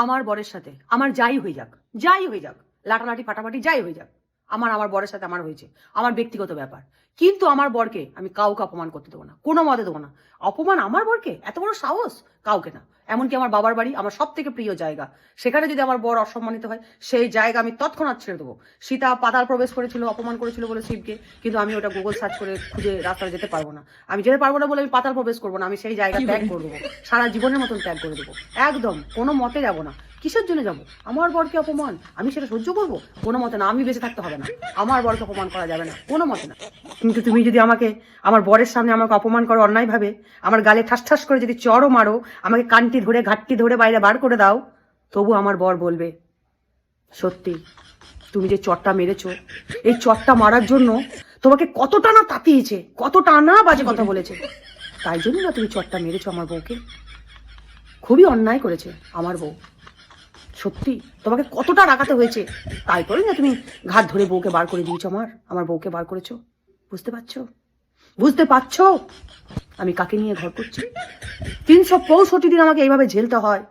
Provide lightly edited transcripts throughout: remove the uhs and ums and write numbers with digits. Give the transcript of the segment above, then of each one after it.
আমার বরের সাথে আমার যাই হয়ে যাক লাটালাটি ফাটাফাটি যাই হয়ে যাক, আমার বরের সাথে আমার হয়েছে, আমার ব্যক্তিগত ব্যাপার। কিন্তু আমার বরকে আমি কাউকে অপমান করতে দেবো না, কোনো মতে দেবো না। অপমান আমার বরকে, এত বড় সাহস, কাউকে না। এমনকি আমার বাবার বাড়ি আমার সব থেকে প্রিয় জায়গা, সেখানে যদি আমার বর অসম্মানিত হয়, সেই জায়গা আমি তৎক্ষণাৎ ছেড়ে দেবো। সীতা পাতাল প্রবেশ করেছিল, অপমান করেছিল বলে শিবকে, কিন্তু আমি ওটা গুগল সার্চ করে খুঁজে রাস্তায় যেতে পারবো না। আমি যেতে পারবো না বলে আমি পাতাল প্রবেশ করবো না, আমি সেই জায়গা ত্যাগ করে দেবো, সারা জীবনের মতন ত্যাগ করে দেবো। একদম কোনো মতে যাবো না। কিসের জন্য যাবো? আমার বরকে অপমান আমি সেটা সহ্য করবো? কোনো মতে না। আমি বেঁচে থাকতে হবে না, আমার বরকে অপমান করা যাবে না, কোনো মতে না। কিন্তু তুমি যদি আমাকে আমার বরের সামনে আমাকে অপমান করো অন্যায়ভাবে, আমার গালে ঠাস ঠাস করে যদি চড়ও মারো, আমাকে কানটি ধরে ঘাটটি ধরে বাইরে বার করে দাও, তবু আমার বর বলবে, সত্যি তুমি যে চটটা মেরেছো, এই চটটা মারার জন্য তোমাকে কতটা না তাতিয়েছে, কতটা না বাজে কথা বলেছে, তাই জন্য না তুমি চটটা মেরেছো আমার বউকে। খুবই অন্যায় করেছে আমার বউ, সত্যি তোমাকে কতটা রাগাতে হয়েছে, তাই করে না তুমি ঘাট ধরে বউকে বার করে দিয়েছো, আমার বউকে বার করেছো। বুঝতে পারছো আমি কাকে নিয়ে ঘর করছি? 365 দিন আমাকে এইভাবে ঝেলতে হয়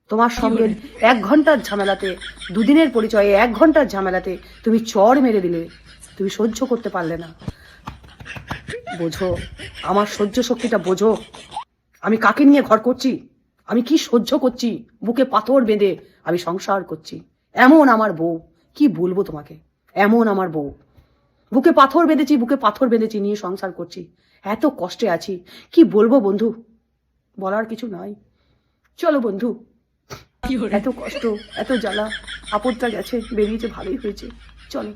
তোমার সঙ্গে। 1 ঘন্টার ঝামেলাতে, দুদিনের পরিচয়ে 1 ঘন্টার ঝামেলাতে তুমি চড় মেরে দিলে, তুমি সহ্য করতে পারলে না। বোঝো আমার সহ্য শক্তিটা, বোঝো আমি কাকে নিয়ে ঘর করছি, আমি কি সহ্য করছি। বুকে পাথর বেঁধে আমি সংসার করছি। এমন আমার বউ, কি বলবো তোমাকে, এমন আমার বউ। বুকে পাথর বেঁধেছি নিয়ে সংসার করছি, এত কষ্টে আছি, কি বলবো বন্ধু, বলার কিছু নাই। চলো বন্ধু, এত কষ্ট, এত জ্বালা, আপদটা গেছে, বেরিয়েছে, ভালোই হয়েছে। চলো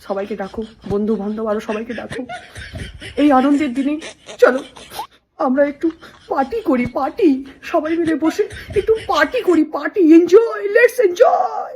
সবাইকে ডাকো, বন্ধু বান্ধব আরো সবাইকে ডাকো এই আনন্দের দিনে। চলো আমরা একটু পার্টি করি, পার্টি, সবাই মিলে বসে একটু পার্টি করি, পার্টি, এনজয়, লেটস এনজয়।